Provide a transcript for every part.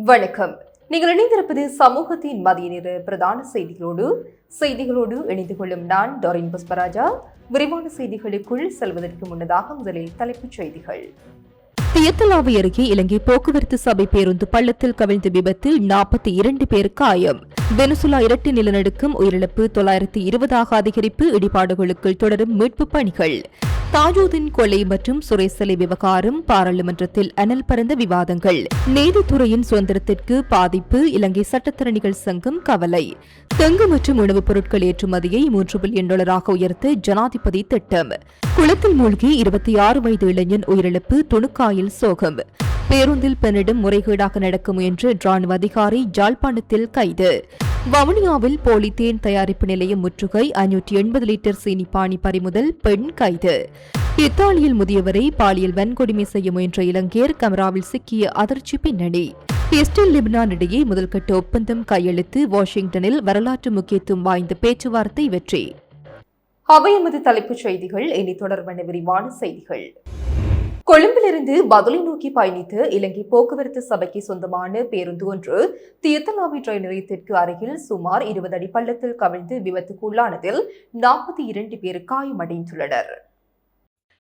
வணக்கம். நீங்கள் இணைந்திருப்பது சமூகத்தின் மதிய நேர பிரதான செய்திகளோடு இணைந்து கொள்ளும் நான் டொரின் புஷ்பராஜா. விரிவான செய்திகளுக்குள் செல்வதற்கு முன்னதாக முதலில் தலைப்புச் செய்திகள். தியத்தலாவை அருகே இலங்கை போக்குவரத்து சபை பேருந்து பள்ளத்தில் கவிழ்ந்த விபத்து 42 பேர் காயம். வெனிசுலா இரட்டை நிலநடுக்கம் உயிரிழப்பு 920 அதிகரிப்பு. இடிபாடுகளுக்குள் தொடரும் மீட்பு பணிகள். தாஜூதின் கொலை மற்றும் சுரேசலை விவகாரம் பாராளுமன்றத்தில் அனல் பறந்த விவாதங்கள். நீதித்துறையின் சுதந்திரத்திற்கு பாதிப்பு. இலங்கை சட்டத்தரணிகள் சங்கம் கவலை. தங்கு மற்றும் உணவுப் பொருட்கள் ஏற்றுமதியை $3 பில்லியன் உயர்த்த ஜனாதிபதி திட்டம். குளத்தில் மூழ்கி 26 வயது இளைஞன் உயிரிழப்பு. துணுக்காயில் சோகம். பேருந்தில் பெண்ணிடம் முறைகேடாக நடக்க முயன்ற ராணுவ அதிகாரி ஜாழ்ப்பாணத்தில் கைது. வவுனியாவில் போலி தேன் தயாரிப்பு நிலையம் முற்றுகை. 580 லிட்டர் சீனி பானி பறிமுதல். பெண் கைது. இத்தாலியில் முதியவரை பாலியல் வன்கொடுமை செய்ய முயன்ற இலங்கையர் கமராவில் சிக்கிய அதிர்ச்சி பின்னணி. இஸ்ரேல் லெபனான் இடையே முதல்கட்ட ஒப்பந்தம் கையெழுத்து. வாஷிங்டனில் வரலாற்று முக்கியத்துவம் வாய்ந்த பேச்சுவார்த்தை வெற்றி. அவை எமது தலைப்புச் செய்திகள். இனி தொடர்பான விரிவான செய்திகள். கொழும்பிலிருந்து பதுளை நோக்கி பயணித்து இலங்கை போக்குவரத்து சபைக்கு சொந்தமான பேருந்து ஒன்று தியத்தலாவி ரயில் நிலையத்திற்கு அருகில் சுமார் 20 அடி பள்ளத்தில் கவிழ்ந்து விபத்துக்குள்ளானதில் 42 பேர் காயமடைந்துள்ளனர்.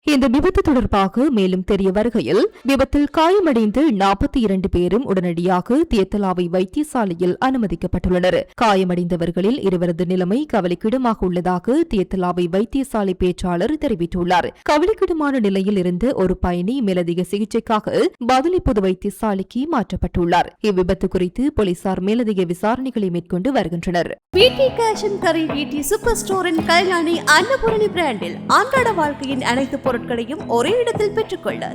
இந்த விபத்து தொடர்பாக மேலும் தெரிய வருகையில் விபத்தில் காயமடைந்து 42 பேரும் உடனடியாக தியத்தலாவை வைத்தியசாலையில் அனுமதிக்கப்பட்டுள்ளனர். காயமடைந்தவர்களில் இருவரது நிலைமை கவலைக்கிடமாக உள்ளதாக தியத்தலாவை வைத்தியசாலை பேச்சாளர் தெரிவித்துள்ளார். கவலைக்கிடமான நிலையில் இருந்த ஒரு பயணி மேலதிக சிகிச்சைக்காக பதுளை பொது வைத்தியசாலைக்கு மாற்றப்பட்டுள்ளார். இவ்விபத்து குறித்து போலீசார் மேலதிக விசாரணைகளை மேற்கொண்டு வருகின்றனர். அன்றாட வாழ்க்கையின் அனைத்து பொருட்களையும் ஒரே இடத்தில் பெற்றுக்கொள்ள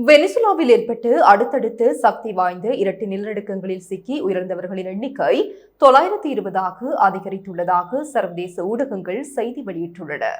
வெனிசுலாவில் ஏற்பட்டு அடுத்தடுத்து சக்தி வாய்ந்த இரட்டை நிலநடுக்கங்களில் சிக்கி உயிரிழந்தவர்களின் எண்ணிக்கை 920 அதிகரித்துள்ளதாக சர்வதேச ஊடகங்கள் செய்தி வெளியிட்டுள்ளன.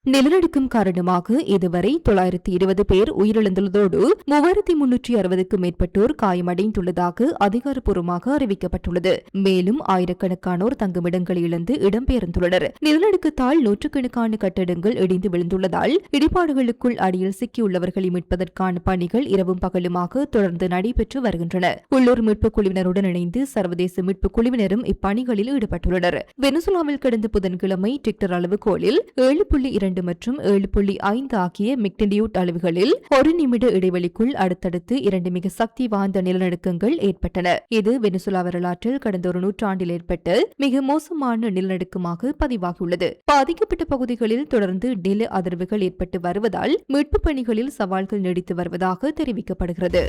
நிலநடுக்கம் காரணமாக இதுவரை 920 பேர் உயிரிழந்துள்ளதோடு 3360க்கும் மேற்பட்டோர் காயமடைந்துள்ளதாக அதிகாரப்பூர்வமாக அறிவிக்கப்பட்டுள்ளது. மேலும் ஆயிரக்கணக்கானோர் தங்குமிடங்களை இழந்து இடம்பெயர்ந்துள்ளனர். நிலநடுக்கத்தால் நூற்றுக்கணக்கான கட்டடங்கள் இடிந்து விழுந்துள்ளதால் இடிபாடுகளுக்குள் அடியில் சிக்கியுள்ளவர்களை மீட்பதற்கான பணிகள் இரவும் பகலுமாக தொடர்ந்து நடைபெற்று வருகின்றன. உள்ளூர் மீட்புக் குழுவினருடன் இணைந்து சர்வதேச மீட்புக் குழுவினரும் இப்பணிகளில் ஈடுபட்டுள்ளனர். வெனிசுலாவில் கடந்த புதன்கிழமை ரிக்டர் அளவுகோலில் 7.2 மற்றும் 7.5 ஆகிய மெக்னிடியூட் அளவுகளில் ஒரு நிமிட இடைவெளிக்குள் அடுத்தடுத்து 2 மிக சக்தி வாய்ந்த நிலநடுக்கங்கள் ஏற்பட்டன. இது வெனிசுலா வரலாற்றில் கடந்த ஒரு நூற்றாண்டில் ஏற்பட்ட மிக மோசமான நிலநடுக்கமாக பதிவாகியுள்ளது. பாதிக்கப்பட்ட பகுதிகளில் தொடர்ந்து நில அதிர்வுகள் ஏற்பட்டு வருவதால் மீட்புப் பணிகளில் சவால்கள் நீடித்து வருவதாக தெரிவிக்கப்படுகிறது.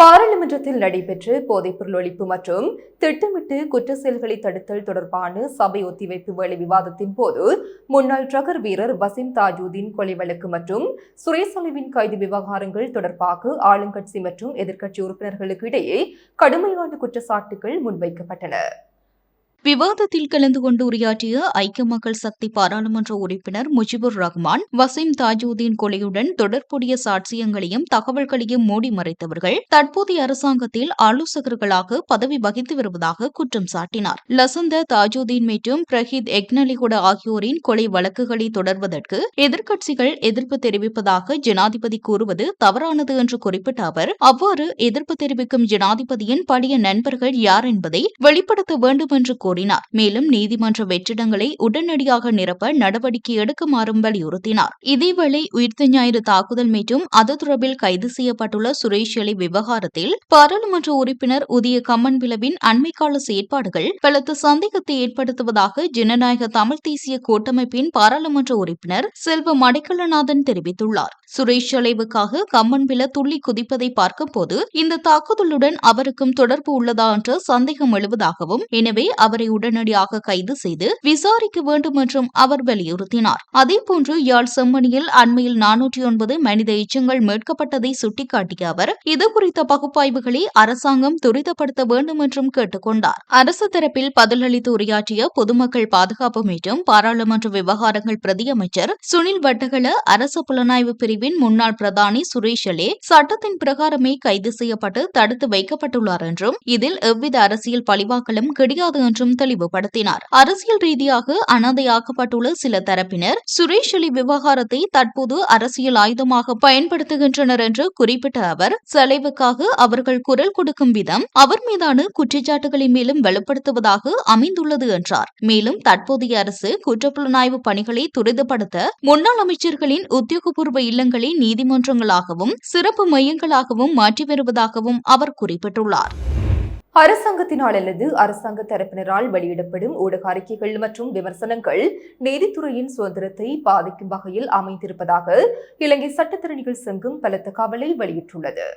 பாராளுமன்றத்தில் நடைபெற்ற போதைப்பொருள் ஒழிப்பு மற்றும் திட்டமிட்டு குற்ற செயல்களை தடுத்தல் தொடர்பான சபை ஒத்திவைப்பு வேலை விவாதத்தின் போது முன்னாள் ட்ரக்கர் வீரர் வசீம் தாஜூதின் கொலை வழக்கு மற்றும் சுரேசலைவின் கைது விவகாரங்கள் தொடர்பாக ஆளுங்கட்சி மற்றும் எதிர்க்கட்சி உறுப்பினர்களுக்கு இடையே கடுமையான குற்றச்சாட்டுகள் முன்வைக்கப்பட்டன. விவாதத்தில் கலந்து கொண்டு உரையாற்றிய ஐக்கிய மக்கள் சக்தி பாராளுமன்ற உறுப்பினர் முஜிபுர் ரஹ்மான், வசீம் தாஜூதீன் கொலையுடன் தொடர்புடைய சாட்சியங்களையும் தகவல்களையும் மூடி மறைத்தவர்கள் தற்போதைய அரசாங்கத்தில் ஆலோசகர்களாக பதவி வகித்து வருவதாக குற்றம் சாட்டினார். லசந்த தாஜூதீன் மற்றும் பிரஹீத் எக்னலிகுட ஆகியோரின் கொலை வழக்குகளை தொடர்வதற்கு எதிர்க்கட்சிகள் எதிர்ப்பு தெரிவிப்பதாக ஜனாதிபதி கூறுவது தவறானது என்று குறிப்பிட்ட அவர், அவ்வாறு எதிர்ப்பு தெரிவிக்கும் ஜனாதிபதியின் பழைய நண்பர்கள் யார் என்பதை வெளிப்படுத்த வேண்டும் என்று கூறினார். மேலும் நீதிமன்ற வெற்றிடங்களை உடனடியாக நிரப்ப நடவடிக்கை எடுக்குமாறும் வலியுறுத்தினார். இதேவேளை உயிர்த்த ஞாயிறு தாக்குதல் மற்றும் அது தொடர்பில் கைது செய்யப்பட்டுள்ள சுரேஷ் எலை விவகாரத்தில் பாராளுமன்ற உறுப்பினர் உதய கம்மன்பிலவின் அண்மைக்கால செயற்பாடுகள் பலத்த சந்தேகத்தை ஏற்படுத்துவதாக ஜனநாயக தமிழ் தேசிய கூட்டமைப்பின் பாராளுமன்ற உறுப்பினர் செல்வம் அடைக்கலநாதன் தெரிவித்துள்ளார். சுரேஷ் எலைவுக்காக கம்மன்பில துள்ளி குதிப்பதை பார்க்கும் போது இந்த தாக்குதலுடன் அவருக்கும் தொடர்பு உள்ளதா என்ற சந்தேகம் எழுவதாகவும், எனவே அவரை உடனடியாக கைது செய்து விசாரிக்க வேண்டும் என்றும் அவர் வலியுறுத்தினார். அதேபோன்று யாழ் செம்மணியில் அண்மையில் 409 மனித எச்சங்கள் மீட்கப்பட்டதை சுட்டிக்காட்டிய அவர், இதுகுறித்த பகுப்பாய்வுகளை அரசாங்கம் துரிதப்படுத்த வேண்டும் என்றும் கேட்டுக் கொண்டார். அரசு தரப்பில் பதிலளித்து உரையாற்றிய பொதுமக்கள் பாதுகாப்பு மற்றும் பாராளுமன்ற விவகாரங்கள் பிரதியமைச்சர் சுனில் வட்டகல, அரசு புலனாய்வு பிரிவின் முன்னாள் பிரதானி சுரேஷ் எலே சட்டத்தின் பிரகாரமே கைது செய்யப்பட்டு தடுத்து வைக்கப்பட்டுள்ளார் என்றும், இதில் எவ்வித அரசியல் பழிவாக்கலும் கிடையாது என்றும் மேலும் தெளிவுபடுத்தினார். அரசியல் ரீதியாக அனாதையாக்கப்பட்டுள்ள சில தரப்பினர் சுரேஷ் அலி விவகாரத்தை தற்போது அரசியல் ஆயுதமாக பயன்படுத்துகின்றனர் என்று குறிப்பிட்ட அவர், செலவுக்காக அவர்கள் குரல் கொடுக்கும் விதம் அவர் மீதான குற்றச்சாட்டுகளை மேலும் வலுப்படுத்துவதாக அமைந்துள்ளது என்றார். மேலும் தற்போதைய அரசு குற்றப்புலனாய்வு பணிகளை துரிதப்படுத்த முன்னாள் அமைச்சர்களின் உத்தியோகபூர்வ இல்லங்களை நீதிமன்றங்களாகவும் சிறப்பு மையங்களாகவும் மாற்றி வருவதாகவும் அவர் குறிப்பிட்டுள்ளார். அரசாங்கத்தினால் அல்லது அரசாங்க தரப்பினரால் வெளியிடப்படும் ஊடக அறிக்கைகள் மற்றும் விமர்சனங்கள் நீதித்துறையின் சுதந்திரத்தை பாதிக்கும் வகையில் அமைந்திருப்பதாக இலங்கை சட்டத்தரணிகள் சங்கம் பலத்த கவலை வெளியிட்டுள்ளது.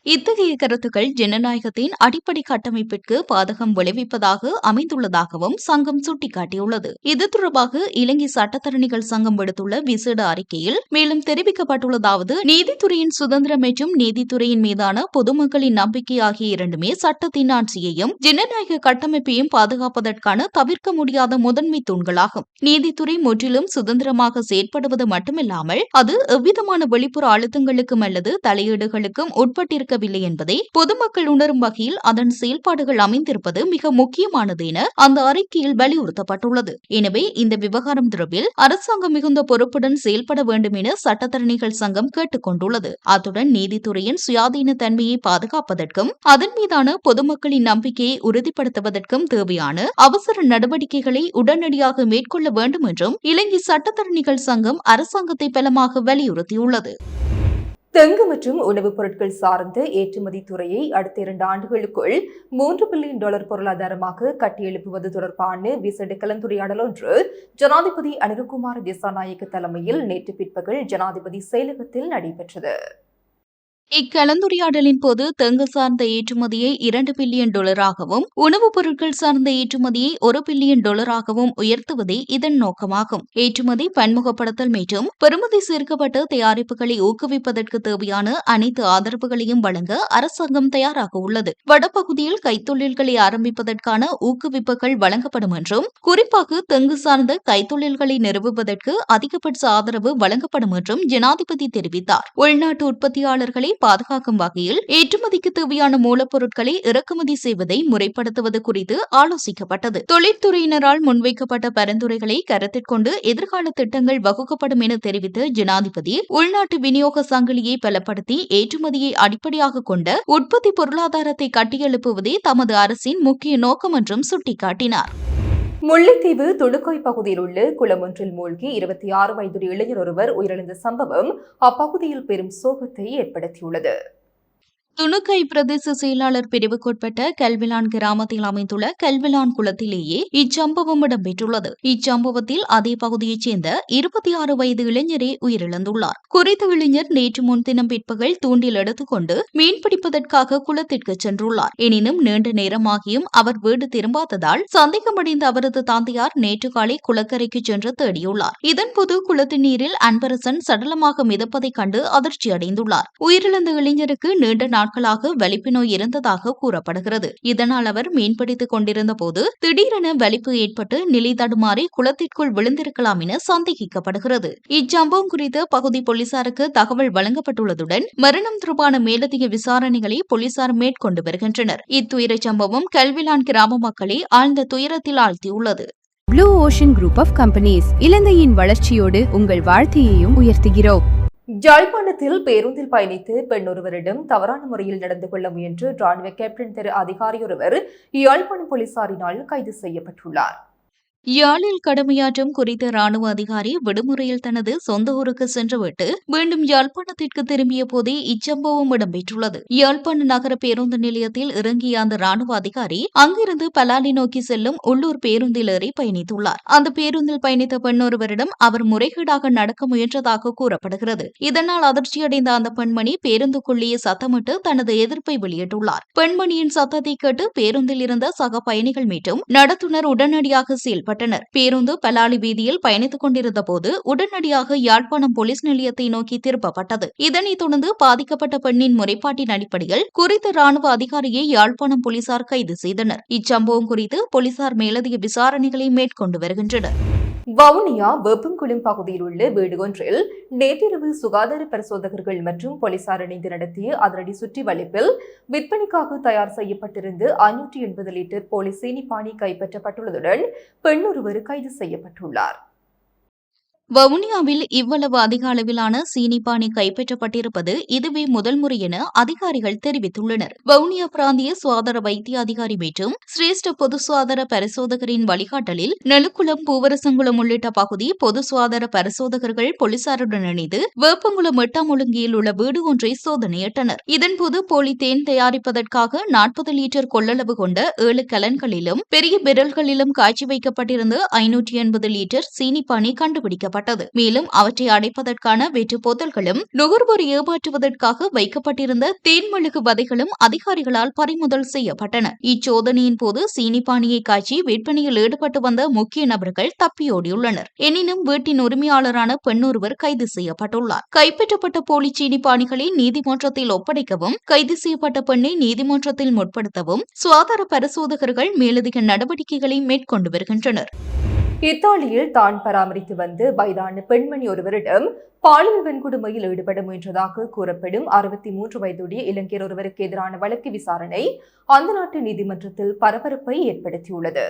இத்தகைய கருத்துக்கள் ஜனநாயகத்தின் அடிப்படை கட்டமைப்பிற்கு பாதகம் விளைவிப்பதாக அமைந்துள்ளதாகவும் சங்கம் சுட்டிக்காட்டியுள்ளது. இது தொடர்பாக இலங்கை சட்டத்தரணிகள் சங்கம் விடுத்துள்ள விசேட அறிக்கையில் மேலும் தெரிவிக்கப்பட்டுள்ளதாவது, நீதித்துறையின் சுதந்திரம் மற்றும் நீதித்துறையின் மீதான பொதுமக்களின் நம்பிக்கை ஆகிய இரண்டுமே சட்டத்தின் ஆட்சியையும் ஜனநாயக கட்டமைப்பையும் பாதுகாப்பதற்கான தவிர்க்க முடியாத முதன்மை தூண்களாகும். நீதித்துறை முற்றிலும் சுதந்திரமாக செயற்படுவது மட்டுமில்லாமல் அது எவ்விதமான வெளிப்புற அழுத்தங்களுக்கும் அல்லது தலையீடுகளுக்கும் உட்பட்டிருக்க என்பதை பொதுமக்கள் உணரும் வகையில் அதன் செயல்பாடுகள் அமைந்திருப்பது மிக முக்கியமானது என அந்த அறிக்கையில் வலியுறுத்தப்பட்டுள்ளது. எனவே இந்த விவகாரம் தொடர்பில் அரசாங்கம் மிகுந்த பொறுப்புடன் செயல்பட வேண்டும் என சட்டத்தரணிகள் சங்கம் கேட்டுக் கொண்டுள்ளது. அத்துடன் நீதித்துறையின் சுயாதீன தன்மையை பாதுகாப்பதற்கும் அதன் மீதான பொதுமக்களின் நம்பிக்கையை உறுதிப்படுத்துவதற்கும் தேவையான அவசர நடவடிக்கைகளை உடனடியாக மேற்கொள்ள வேண்டும் என்றும் இலங்கை சட்டத்தரணிகள் சங்கம் அரசாங்கத்தை பலமாக வலியுறுத்தியுள்ளது. தெங்கு மற்றும் உணவுப் பொருட்கள் சார்ந்த ஏற்றுமதி துறையை அடுத்த 2 ஆண்டுகளுக்குள் $3 பில்லியன் பொருளாதாரமாக கட்டியெழுப்புவது தொடர்பான விசேட கலந்துரையாடல் ஒன்று ஜனாதிபதி அனுரகுமார திசாநாயக்க தலைமையில் நேற்று பிற்பகல் ஜனாதிபதி செயலகத்தில் நடைபெற்றது. இக்கலந்துரையாடலின் போது தெங்கு சார்ந்த ஏற்றுமதியை $2 பில்லியன் உணவுப் பொருட்கள் சார்ந்த ஏற்றுமதியை $1 பில்லியன் உயர்த்துவதே இதன் நோக்கமாகும். ஏற்றுமதி பன்முகப்படுத்தல் மற்றும் பெறுமதி சேர்க்கப்பட்ட தயாரிப்புகளை ஊக்குவிப்பதற்கு தேவையான அனைத்து ஆதரவுகளையும் வழங்க அரசாங்கம் தயாராக உள்ளது. வடபகுதியில் கைத்தொழில்களை ஆரம்பிப்பதற்கான ஊக்குவிப்புகள் வழங்கப்படும் என்றும், குறிப்பாக தெங்கு சார்ந்த கைத்தொழில்களை நிறுவுவதற்கு அதிகபட்ச ஆதரவு வழங்கப்படும் என்றும் ஜனாதிபதி தெரிவித்தார். உள்நாட்டு உற்பத்தியாளர்களை பாதுகாக்கும் வகையில் ஏற்றுமதிக்கு தேவையான மூலப்பொருட்களை இறக்குமதி செய்வதை முறைப்படுத்துவது குறித்து ஆலோசிக்கப்பட்டது. தொழிற்துறையினரால் முன்வைக்கப்பட்ட பரிந்துரைகளை கருத்தில் கொண்டு எதிர்கால திட்டங்கள் வகுக்கப்படும் என தெரிவித்த ஜனாதிபதி, உள்நாட்டு விநியோக சங்கிலியை பலப்படுத்தி ஏற்றுமதியை அடிப்படையாக கொண்ட உற்பத்தி பொருளாதாரத்தை கட்டியெழுப்புவதே தமது அரசின் முக்கிய நோக்கம் என்றும் சுட்டிக்காட்டினார். முல்லைத்தீவு துணுக்காய் பகுதியில் உள்ள குளம் ஒன்றில் மூழ்கி 26 வயதுடைய இளைஞர் ஒருவர் உயிரிழந்த சம்பவம் அப்பகுதியில் பெரும் சோகத்தை ஏற்படுத்தியுள்ளது. துணுக்கை பிரதேச செயலாளர் பிரிவுக்குட்பட்ட கல்விலான் கிராமத்தில் அமைந்துள்ள கல்விலான் குளத்திலேயே இச்சம்பவம் இடம்பெற்றுள்ளது. இச்சம்பவத்தில் அதே பகுதியைச் சேர்ந்த 26 வயது இளைஞரே உயிரிழந்துள்ளார். குறித்த இளைஞர் நேற்று முன்தினம் பிற்பகல் தூண்டில் எடுத்துக்கொண்டு மீன்பிடிப்பதற்காக குளத்திற்கு சென்றுள்ளார். எனினும் நீண்ட நேரமாகியும் அவர் வீடு திரும்பாததால் சந்தேகமடைந்த அவரது தந்தையார் நேற்று காலை குளக்கரைக்கு சென்று தேடியுள்ளார். இதன்போது குளத்தின் நீரில் அன்பரசன் சடலமாக மிதப்பதைக் கண்டு அதிர்ச்சியடைந்துள்ளார். உயிரிழந்த இளைஞருக்கு நீண்ட நாட்களாக வலிப்பு நோய் இருந்ததாக கூறப்படுகிறது. இதனால் அவர் மீன்பிடித்துக் கொண்டிருந்த போது திடீரென வலிப்பு ஏற்பட்டு நிலை தடுமாறி குளத்திற்குள் விழுந்திருக்கலாம் என சந்தேகிக்கப்படுகிறது. இச்சம்பவம் குறித்து பகுதி போலீசாருக்கு தகவல் வழங்கப்பட்டுள்ளதுடன் மரணம் தொடர்பான மேலதிக விசாரணைகளை போலீசார் மேற்கொண்டு வருகின்றனர். இத்துயர சம்பவம் கல்விலான் கிராம மக்களை ஆழ்ந்த துயரத்தில் ஆழ்த்தியுள்ளது. Blue ocean group of companies இலங்கையின் வளர்ச்சியோடு உங்கள் வாழ்க்கையையும் உயர்த்துகிறோம். யாழ்ப்பாணத்தில் பேருந்தில் பயணித்து பெண் ஒருவரிடம் தவறான முறையில் நடந்து கொள்ள முயன்று ராணுவ கேப்டன் திரு அதிகாரியொருவர் யாழ்ப்பாணம் போலீசாரினால் கைது செய்யப்பட்டுள்ளார். யாழில் கடமையாற்றும் குறித்த ராணுவ அதிகாரி விடுமுறையில் தனது சொந்த ஊருக்கு சென்றுவிட்டு மீண்டும் யாழ்ப்பாணத்திற்கு திரும்பிய போதே இச்சம்பவம் இடம்பெற்றுள்ளது. யாழ்ப்பாண நகர பேருந்து நிலையத்தில் இறங்கிய அந்த ராணுவ அதிகாரி அங்கிருந்து பலாலி நோக்கி செல்லும் உள்ளூர் பேருந்தில் ஏறி பயணித்துள்ளார். அந்த பேருந்தில் பயணித்த பெண் ஒருவரிடம் அவர் முறைகேடாக நடக்க முயன்றதாக கூறப்படுகிறது. இதனால் அதிர்ச்சியடைந்த அந்த பெண்மணி பேருந்துக்குள்ளேயே சத்தமிட்டு தனது எதிர்ப்பை வெளியிட்டுள்ளார். பெண்மணியின் சத்தத்தை கேட்டு பேருந்தில் இருந்த சக பயணிகள் மீண்டும் நடத்துனர் உடனடியாக செயல்பட்டார். பேருந்து பலாலி வீதியில் பயணித்துக் கொண்டிருந்த போது உடனடியாக யாழ்ப்பாணம் போலீஸ் நிலையத்தை நோக்கி திருப்பப்பட்டது. இதனைத் தொடர்ந்து பாதிக்கப்பட்ட பெண்ணின் முறைப்பாட்டின் அடிப்படையில் குறித்த ராணுவ அதிகாரியை யாழ்ப்பாணம் போலீசார் கைது செய்தனர். இச்சம்பவம் குறித்து போலீசார் மேலதிக விசாரணைகளை மேற்கொண்டு வருகின்றனர். வவுனியா வேப்பங்குளம் பகுதியில் உள்ள வீடு ஒன்றில் நேற்றிரவு சுகாதார பரிசோதகர்கள் மற்றும் போலீசார் இணைந்து நடத்திய அதிரடி சுற்றி வளைப்பில் விற்பனைக்காக தயார் செய்யப்பட்டிருந்த 580 லிட்டர் போலீஸ் சீனிப்பானி கைப்பற்றப்பட்டுள்ளதுடன் பெண் ஒருவர் கைது செய்யப்பட்டுள்ளார். வவுனியாவில் இவ்வளவு அதிக அளவிலான சீனிப்பானி கைப்பற்றப்பட்டிருப்பது இதுவே முதல் முறை என அதிகாரிகள் தெரிவித்துள்ளனர். வவுனியா பிராந்திய சுகாதார வைத்திய அதிகாரி மற்றும் சிரேஷ்ட பொது சுகாதார பரிசோதகரின் வழிகாட்டலில் நெலுக்குளம், பூவரசங்குளம் உள்ளிட்ட பகுதி பொது சுகாதார பரிசோதகர்கள் போலீசாருடன் இணைந்து வேப்பங்குளம் 8ஆம் ஒழுங்கியில் உள்ள வீடு ஒன்றை சோதனையிட்டனர். இதன்போது போலி தேன் தயாரிப்பதற்காக 40 லிட்டர் கொள்ளளவு கொண்ட 7 கலன்களிலும் பெரிய பெரல்களிலும் காய்ச்சி வைக்கப்பட்டிருந்த 580 லிட்டர் சீனிப்பானி கண்டுபிடிக்கப்பட்டது. மேலும் அவற்றை அடைப்பதற்கான வெற்று போத்தல்களும் நுகர்வோர் ஏமாற்றுவதற்காக வைக்கப்பட்டிருந்த தேன்மெழுகு வதைகளும் அதிகாரிகளால் பறிமுதல் செய்யப்பட்டன. இச்சோதனையின் போது சீனிப்பானியை காய்ச்சி விற்பனையில் ஈடுபட்டு வந்த முக்கிய நபர்கள் தப்பியோடியுள்ளனர். எனினும் வீட்டின் உரிமையாளரான பெண் ஒருவர் கைது செய்யப்பட்டுள்ளார். கைப்பற்றப்பட்ட போலி சீனிப்பானிகளை நீதிமன்றத்தில் ஒப்படைக்கவும் கைது செய்யப்பட்ட பெண்ணை நீதிமன்றத்தில் முற்படுத்தவும் சுகாதார பரிசோதகர்கள் மேலதிக நடவடிக்கைகளை மேற்கொண்டு வருகின்றனர். இத்தாலியில் தான் பராமரித்து வந்த வயதான பெண்மணி ஒருவரிடம் பாலியல் வன்கொடுமையில் ஈடுபட முயன்றதாக கூறப்படும் 63 வயதுடைய இளைஞர் ஒருவருக்கு எதிரான வழக்கு விசாரணை அந்த நாட்டு நீதிமன்றத்தில் பரபரப்பை ஏற்படுத்தியுள்ளது.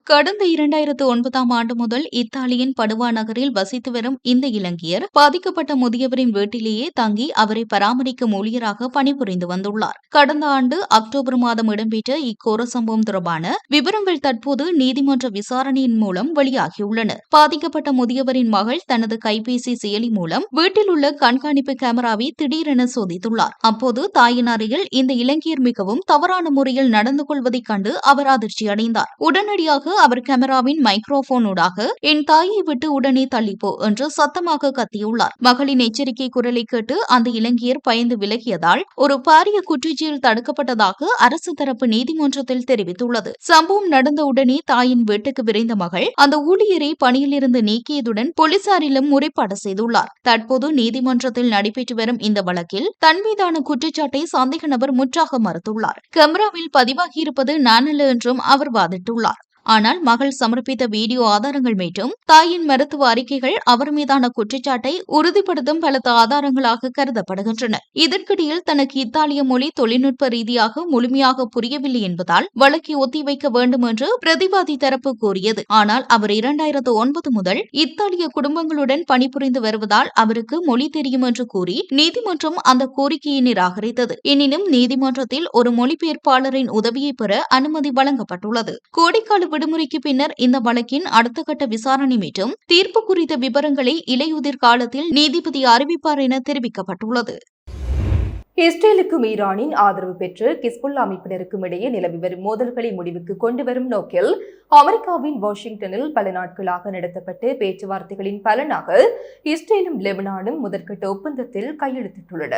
கடந்த 2009ஆம் ஆண்டு முதல் இத்தாலியின் படுவா நகரில் வசித்து வரும் இந்த இளைஞர் பாதிக்கப்பட்ட முதியவரின் வீட்டிலேயே தங்கி அவரை பராமரிக்கும் ஊழியராக பணிபுரிந்து வந்துள்ளார். கடந்த ஆண்டு அக்டோபர் மாதம் இடம்பெற்ற இக்கோர சம்பவம் தொடர்பான விவரங்கள் தற்போது நீதிமன்ற விசாரணையின் மூலம் வெளியாகியுள்ளன. பாதிக்கப்பட்ட முதியவரின் மகள் தனது கைபேசி செயலி மூலம் வீட்டில் உள்ள கண்காணிப்பு கேமராவை திடீரென சோதித்துள்ளார். அப்போது தாயின் அறையில் இந்த இளைஞர் மிகவும் தவறான முறையில் நடந்து கொள்வதைக் கண்டு அவர் அதிர்ச்சியடைந்தார். உடனடியாக அவர் கேமராவின் மைக்ரோபோன் ஊடாக என் தாயை விட்டு உடனே தள்ளிப்போ என்று சத்தமாக கத்தியுள்ளார். மகளின் எச்சரிக்கை குரலை கேட்டு அந்த இளைஞர் பயந்து விலகியதால் ஒரு பாரிய குற்றச்செயல் தடுக்கப்பட்டதாக அரசு தரப்பு நீதிமன்றத்தில் தெரிவித்துள்ளது. சம்பவம் நடந்த உடனே தாயின் வீட்டுக்கு விரைந்த மகள் அந்த ஊழியரை பணியிலிருந்து நீக்கியதுடன் போலீசாரிலும் முறைப்பாடு செய்துள்ளார். தற்போது நீதிமன்றத்தில் நடைபெற்று வரும் இந்த வழக்கில் தன் மீதான குற்றச்சாட்டை சந்தேக நபர் முற்றாக மறுத்துள்ளார். கேமராவில் பதிவாகியிருப்பது நானல்ல என்றும் அவர் வாதிட்டுள்ளார். ஆனால் மகள் சமர்ப்பித்த வீடியோ ஆதாரங்கள் மற்றும் தாயின் மருத்துவ அறிக்கைகள் அவர் மீதான குற்றச்சாட்டை உறுதிப்படுத்தும் பலத்த ஆதாரங்களாக கருதப்படுகின்றன. இதற்கிடையில் தனக்கு இத்தாலிய மொழி தொழில்நுட்ப ரீதியாக முழுமையாக புரியவில்லை என்பதால் வழக்கை ஒத்திவைக்க வேண்டும் என்று பிரதிவாதி தரப்பு கோரியது. ஆனால் அவர் 2009 முதல் இத்தாலிய குடும்பங்களுடன் பணிபுரிந்து வருவதால் அவருக்கு மொழி தெரியும் என்று கூறி நீதிமன்றம் அந்த கோரிக்கையை நிராகரித்தது. எனினும் நீதிமன்றத்தில் ஒரு மொழிபெயர்ப்பாளரின் உதவியை பெற அனுமதி வழங்கப்பட்டுள்ளது. கோடைக்கால விடுமுறைக்கு பின்னர் இந்த வழக்கின் அடுத்த கட்ட விசாரணை மற்றும் தீர்ப்பு குறித்த விவரங்களை இலையுதிர் காலத்தில் நீதிபதி அறிவிப்பார் என தெரிவிக்கப்பட்டுள்ளது. இஸ்ரேலுக்கும் ஈரானின் ஆதரவு பெற்று ஹிஸ்புல்லா அமைப்பினருக்கும் இடையே நிலவி வரும் மோதல்களை முடிவுக்கு கொண்டு வரும் நோக்கில் அமெரிக்காவின் வாஷிங்டனில் பல நாட்களாக நடத்தப்பட்ட பேச்சுவார்த்தைகளின் பலனாக இஸ்ரேலும் லெபனானும் முதற்கட்ட ஒப்பந்தத்தில் கையெழுத்திட்டுள்ளன.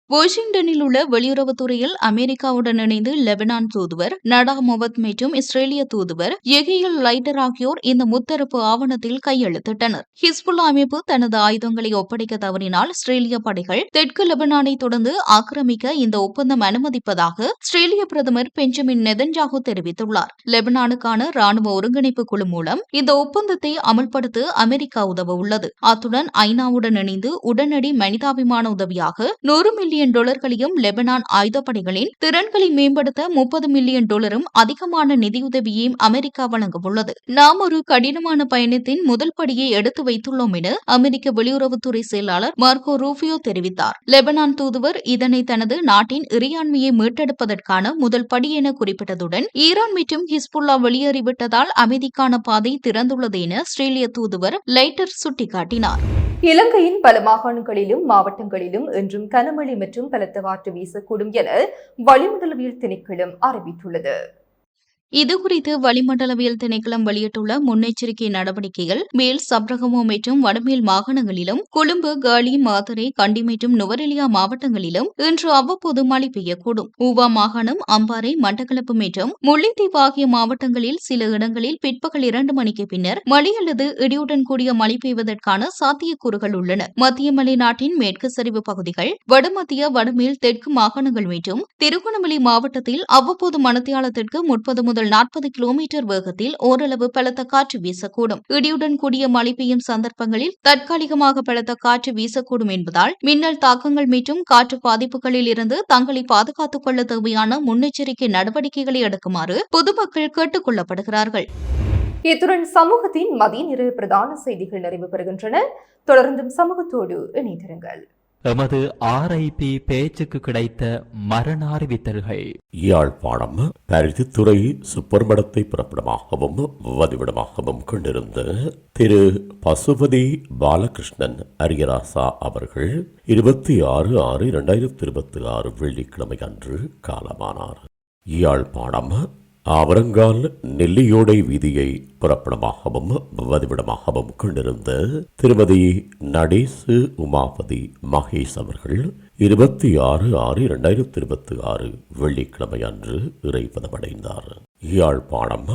வாஷிங்டனில் உள்ள வெளியுறவுத்துறையில் அமெரிக்காவுடன் இணைந்து லெபனான் தூதுவர் நடா மொவத் மற்றும் இஸ்ரேலிய தூதுவர் எகியல் லைட்டர் ஆகியோர் இந்த முத்தரப்பு ஆவணத்தில் கையெழுத்திட்டனர். ஹிஸ்புல்லா அமைப்பு தனது ஆயுதங்களை ஒப்படைக்க தவறினால் இஸ்ரேலிய படைகள் தெற்கு லெபனானை தொடர்ந்து ஆக்கிரமிக்க இந்த ஒப்பந்தம் அனுமதிப்பதாக இஸ்ரேலிய பிரதமர் பெஞ்சமின் நெதன்யாகு தெரிவித்துள்ளார். லெபனானுக்கான ராணுவ ஒருங்கிணைப்பு குழு மூலம் இந்த ஒப்பந்தத்தை அமல்படுத்த அமெரிக்கா உதவ உள்ளது. அத்துடன் ஐநாவுடன் இணைந்து உடனடி மனிதாபிமான உதவியாக $100 மில்லியன் லெபனான் ஆயுதப்படைகளின் திறன்களை மேம்படுத்த $30 மில்லியன் அதிகமான நிதியுதவியையும் அமெரிக்கா வழங்கவுள்ளது. நாம் ஒரு கடினமான பயணத்தின் முதல் படியை எடுத்து வைத்துள்ளோம் என அமெரிக்க வெளியுறவுத்துறை செயலாளர் மார்க்கோ ரூபியோ தெரிவித்தார். லெபனான் தூதுவர் இதனை தனது நாட்டின் இறையாண்மையை மீட்டெடுப்பதற்கான முதல் படி என குறிப்பிட்டதுடன் ஈரான் மற்றும் ஹிஸ்புல்லா வெளியேறிவிட்டதால் அமைதிக்கான பாதை திறந்துள்ளது என இஸ்ரேலிய தூதுவர் லைட்டர் சுட்டிக்காட்டினார். இலங்கையின் பல மாகாணங்களிலும் மாவட்டங்களிலும் இன்றும் கனமழை மற்றும் பலத்த காற்று வீசக்கூடும் என வளிமண்டலவியல் திணைக்களம் அறிவித்துள்ளது. இதுகுறித்து வளிமண்டலவியல் திணைக்களம் வெளியிட்டுள்ள முன்னெச்சரிக்கை நடவடிக்கைகள் மேல் சப்ரகமோ மற்றும் வடமேல் மாகாணங்களிலும் கொழும்பு, காலி, மாத்தறை, கண்டி மற்றும் நுவரெலியா மாவட்டங்களிலும் இன்று அவ்வப்போது மழை பெய்யக்கூடும். ஊவா மாகாணம், அம்பாறை, மட்டக்களப்பு மற்றும் முல்லைத்தீவு ஆகிய மாவட்டங்களில் சில இடங்களில் பிற்பகல் 2 மணிக்கு பின்னர் மழை அல்லது இடியுடன் கூடிய மழை பெய்வதற்கான சாத்தியக்கூறுகள் உள்ளன. மத்திய மலைநாட்டின் மேற்கு சரிவு பகுதிகள், வடமத்திய, வடமேல், தெற்கு மாகாணங்கள் மற்றும் திருகோணமலை மாவட்டத்தில் அவ்வப்போது மணித்தியாலத்திற்கு 30 முதல் 40 கிலோமீட்டர் வேகத்தில் ஓரளவு பலத்த காற்று வீசக்கூடும். இடியுடன் கூடிய மழை பெய்யும் சந்தர்ப்பங்களில் தற்காலிகமாக பலத்த காற்று வீசக்கூடும் என்பதால் மின்னல் தாக்கங்கள் மற்றும் காற்று பாதிப்புகளில் இருந்து தங்களை பாதுகாத்துக் கொள்ள தேவையான முன்னெச்சரிக்கை நடவடிக்கைகளை எடுக்குமாறு பொதுமக்கள் கேட்டுக் கொள்ளப்படுகிறார்கள். இத்துடன் சமூகத்தின் மதிய நேர பிரதான செய்திகள் நிறைவு பெறுகின்றன. தொடர்ந்தும் சமூகத்தோடு இணைந்திருங்கள். எமது RIP பேச்சுக்கு கிடைத்த மரண அறிவித்தல்கள். யாழ்ப்பாணம் பருத்தித்துறை சுப்பர்மடத்தை பிறப்பிடமாகவும் வதிவிடமாகவும் கொண்டிருந்த திரு பசுபதி பாலகிருஷ்ணன் அரியராசா அவர்கள் 26/6/2026 வெள்ளிக்கிழமை அன்று காலமானார். யாழ்ப்பாணம் ஆவரங்கால் நெல்லியோடை வீதியை புறப்படமாகவும் வதிவிடமாகவும் கொண்டிருந்த திருமதி நடேசு உமாபதி மகேஷ் அவர்கள் 26/6/2026 வெள்ளிக்கிழமை அன்று இறைப்பதமடைந்தார். யாழ்ப்பாணம்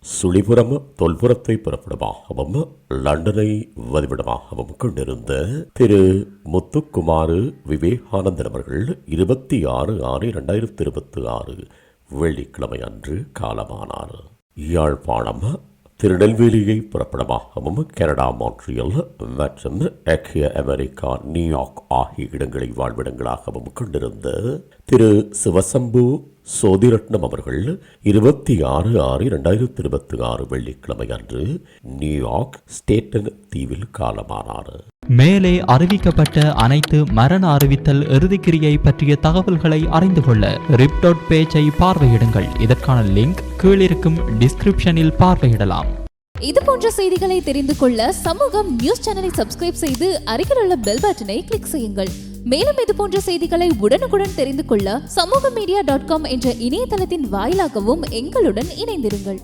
சுழிபுரம் தொல்புரத்தை புறப்படமாகவும் லண்டனை வதிவிடமாகவும் கொண்டிருந்த திரு முத்துக்குமாரு விவேகானந்தன் அவர்கள் 26/6/2026 வெள்ளிக்கிழமை அன்று காலமானார். யாழ்ப்பாணம் திருநெல்வேலியை புறப்படமாகவும் கனடா மான்ட்ரியல் மற்றும் ஐக்கிய அமெரிக்கா நியூயார்க் ஆகிய இடங்களை வாழ்விடங்களாகவும் கொண்டிருந்த திரு சிவசம்பு சோதிரட்னம் அவர்கள் 26/6/2026 வெள்ளிக்கிழமை அன்று நியூயார்க் ஸ்டேட்டன் தீவில் காலமானார். மேலே அறிவிக்கப்பட்ட அனைத்து மரண அறிவித்தல் இறுதிக்கிரியை பற்றிய தகவல்களை அறிந்து கொள்ள ரிப் பேஜை பார்வையிடுங்கள். இதற்கான லிங்க் கீழிருக்கும் டிஸ்கிரிப்ஷனில் பார்வையிடலாம். இது போன்ற செய்திகளை தெரிந்து கொள்ள சமூகம் நியூஸ் சேனலை சப்ஸ்கிரைப் செய்து அருகில் உள்ள பெல் பட்டனை கிளிக் செய்யுங்கள். மேலும் இது போன்ற செய்திகளை உடனுக்குடன் தெரிந்து கொள்ள சமூகமீடியா.com என்ற இணையதளத்தின் வாயிலாகவும் எங்களுடன் இணைந்திருங்கள்.